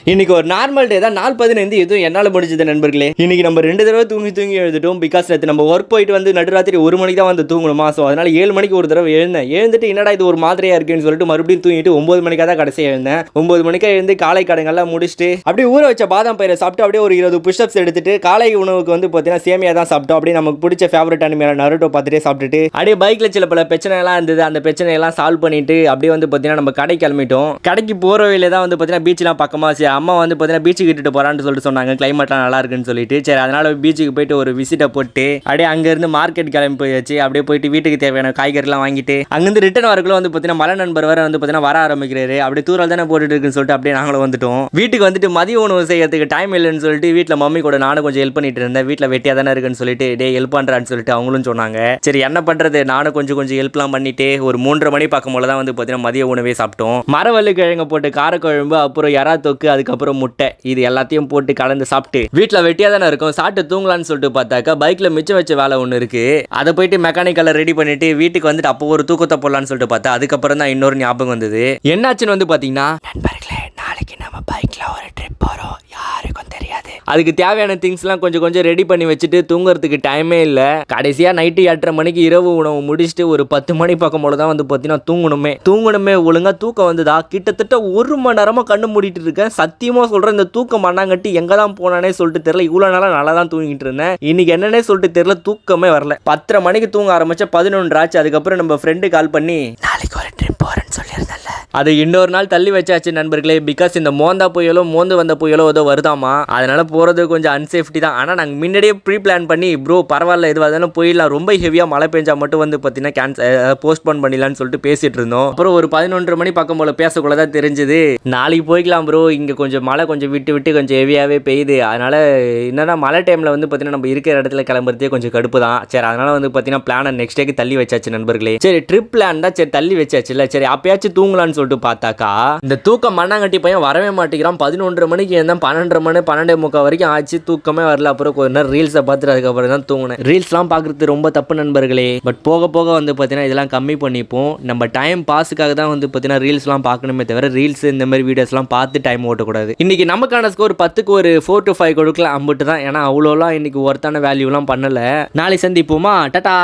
இன்னைக்கு ஒரு normal day தான். 4:15 எதுவும் என்னால் முடிஞ்சது நண்பர்களே. இன்னைக்கு நம்ம 2 தடவை தூங்கி எழுதிட்டோம். பிகாஸ் நேற்று நம்ம ஒர்க் போயிட்டு வந்து நடுராத்திரி 1 மணிக்கு தான் வந்து தூங்கணுமா. ஸோ அதனால 7 மணிக்கு ஒரு தடவை எழுந்துட்டு என்னடா இது ஒரு மாதிரியா இருக்குன்னு சொல்லிட்டு மறுபடியும் தூங்கிட்டு 9 மணிக்காக தான் கடைசியாக எழுந்தேன். 9 மணிக்கா எழுந்து காலை கடங்கள்லாம் முடிச்சுட்டு அப்படியே ஊற வச்ச பாதாம் பயிரை சாப்பிட்டு அப்படியே ஒரு 20 புஷ்அப்ஸ் எடுத்துட்டு காலை உணவுக்கு வந்து பார்த்தீங்கன்னா சேமியா தான் சாப்பிட்டோம். அப்படியே நமக்கு பிடிச்ச ஃபேவரட் அனிமே நருட்டோ பார்த்துட்டே சாப்பிட்டுட்டு அப்படியே பைக்கில் சில பல பிரச்சனை எல்லாம் இருந்தது. அந்த பிரச்சனையெல்லாம் சால்வ் பண்ணிட்டு அப்படியே வந்து பார்த்தீங்கன்னா நம்ம கடை கிளம்பிட்டோம். கடைக்கு போகிற வழியில தான் வந்து பார்த்தீங்கன்னா பீச்லாம் பக்கமாக சரி அம்மா வந்து பார்த்தீங்கன்னா பீச்சுக்கு இட்டுட்டு போகிறான்னு சொல்லிட்டு சொன்னாங்க. கிளைமேட்லாம் நல்லா இருக்குன்னு சொல்லிட்டு சரி அதனால பீச்சுக்கு போயிட்டு ஒரு விசிட்டை போட்டு அப்படியே அங்கேருந்து மார்க்கெட் கிளம்பி போயாச்சு. அப்படியே போயிட்டு வீட்டுக்கு தேவையான காய்கறிலாம் வாங்கிட்டு அங்கேருந்து ரிட்டர்ன் வரக்குள்ள வந்து பார்த்தீங்கன்னா மலை நண்பர் வர வந்து பார்த்தீங்கன்னா வர ஆரம்பிக்கிறாரு. அப்படியே தூரம் தானே போட்டுட்டு இருக்குன்னு சொல்லிட்டு அப்படியே நாங்களும் வந்துட்டோம். வீட்டுக்கு வந்துட்டு மதிய உணவு செய்யறதுக்கு டைம் இல்லைன்னு சொல்லிட்டு வீட்டில் மம்மி கூட நானும் கொஞ்சம் ஹெல்ப் பண்ணிட்டு இருந்தேன். வீட்டில் வெட்டியாக தானே இருக்குன்னு சொல்லிட்டு டே ஹெல்ப் பண்ணுறான்னு சொல்லிட்டு அவங்களும் சொன்னாங்க. சரி என்ன பண்ணுறது, நானும் கொஞ்சம் ஹெல்ப்லாம் பண்ணிட்டு ஒரு 3:30 மணி பக்கம் போல தான் வந்து பார்த்தீங்கன்னா மதிய உணவே சாப்பிட்டோம். மரவள்ளி கிழங்கு போட்டு காரக்குழம்பு, அப்புறம் எறா தொக்கு, அதுக்கப்புறம் முட்டை, இது எல்லாத்தையும் போட்டு கலந்து சாப்பிட்டு வீட்டில் வெட்டியாக தானே இருக்கும் சாப்பிட்டு தூங்கலான்னு சொல்லிட்டு பார்த்தாக்கா பைக்கில் மிச்சம் வச்ச வேலை ஒன்று இருக்கு. அதை போயிட்டு மெக்கானிக்கலை ரெடி பண்ணிட்டு வீட்டுக்கு வந்துட்டு அப்போ ஒரு தூக்கத்தை போடலான்னு சொல்லிட்டு பார்த்தா அதுக்கப்புறம் தான் இன்னொரு ஞாபகம் வந்தது. என்னாச்சுன்னு வந்து பார்த்தீங்கன்னா நண்பர்களே, நாளைக்கு நம்ம பைக்கில் ஒரு ட்ரிப் போகிறோம், யாருக்கும் தெரியாது. அதுக்கு தேவையான திங்ஸ்லாம் கொஞ்சம் ரெடி பண்ணி வச்சுட்டு தூங்குறதுக்கு டைமே இல்லை. கடைசியாக நைட்டு 8:30 மணிக்கு இரவு உணவு முடிச்சுட்டு ஒரு 10 மணி பக்கம் போல தான் வந்து பார்த்தீங்கன்னா தூங்கணுமே ஒழுங்காக தூக்கம் வந்ததா. கிட்டத்தட்ட 1 மணி நேரமாக கண்ணு மூடிட்டு இருக்கேன். சத்தியமாக சொல்கிறேன், இந்த தூக்கம் மண்ணாங்கட்டி எங்கே தான் போனானே சொல்லிட்டு தெரியல. இவ்வளோ நாளாக நல்லா தான் தூங்கிட்டு இருந்தேன். இன்னைக்கு என்னன்னே சொல்லிட்டு தெரியல, தூக்கமே வரல. 10:30 மணிக்கு தூங்க ஆரம்பிச்சா 11 ஆச்சு. அதுக்கப்புறம் நம்ம ஃப்ரெண்டு கால் பண்ணி நாளைக்கு ஒரு ட்ரிப் போகிறேன்னு சொல்லியிருந்தேன்ல, அது இன்னொரு நாள் தள்ளி வச்சாச்சு நண்பர்களே. பிகாஸ் இந்த மோந்து வந்த புயலோ ஏதோ வருதாமா, அதனால போகிறது கொஞ்சம் அன்சேஃப்டி தான். ஆனால் நாங்கள் முன்னாடியே ப்ரீ பிளான் பண்ணி ப்ரோ பரவாயில்ல எதுவாக இருந்தாலும் போயிடலாம், ரொம்ப ஹெவியாக மழை பெஞ்சா மட்டும் வந்து பார்த்தீங்கன்னா போஸ்ட்போன் பண்ணிடலான்னு சொல்லிட்டு பேசிட்டு இருந்தோம். அப்புறம் ஒரு 11:30 மணி பக்கம் போல பேசக்குள்ள தான் தெரிஞ்சது நாளைக்கு போய்க்கலாம் ப்ரோ, இங்கே கொஞ்சம் மழை கொஞ்சம் விட்டு கொஞ்சம் ஹெவியாகவே பெய்யுது. அதனால என்னன்னா மழை டைமில் வந்து பார்த்தீங்கன்னா நம்ம இருக்கிற இடத்துல கிளம்புறதே கொஞ்சம் கடுப்பு தான். சரி அதனால வந்து பார்த்தீங்கன்னா பிளானை நெக்ஸ்ட் டேக்கு தள்ளி வச்சாச்சு நண்பர்களே. சரி ட்ரிப் பிளான் தான், சரி தள்ளி வச்சாச்சு இல்லை, சரி அப்பயாச்சும் தூங்கலான்னு சொல்லிட்டு பார்த்தாக்கா இந்த தூக்கம் மண்ணாங்கட்டி பையன் வரவே மாட்டேங்கிறான். 11:30 மணிக்கு இருந்தால் 12:30 மணி 12:45 வரைக்கும் ஆச்சு, தூக்கமே வரல. அப்புறம் கொஞ்ச நேரம் ரீல்ஸை பார்த்துட்டு அதுக்கப்புறம் தான் தூங்கினேன். ரீல்ஸ்லாம் பார்க்குறது ரொம்ப தப்பு நண்பர்களே. பட் போக வந்து பார்த்தீங்கன்னா இதெல்லாம் கம்மி பண்ணிப்போம். நம்ம டைம் பாஸுக்காக தான் வந்து பார்த்தீங்கன்னா ரீல்ஸ்லாம் பார்க்கணுமே தவிர ரீல்ஸ் இந்த மாதிரி வீடியோஸ்லாம் பார்த்து டைம் ஓட்டக்கூடாது. இன்னைக்கு நமக்கான ஸ்கோர் 10க்கு ஒரு 4 to 5 கொடுக்கலாம் அம்பிட்டு தான். ஏன்னா அவ்வளோலாம் இன்னைக்கு ஒர்த்தான வேல்யூலாம் பண்ணலை. நாளை சந்திப்போமா, டாடா.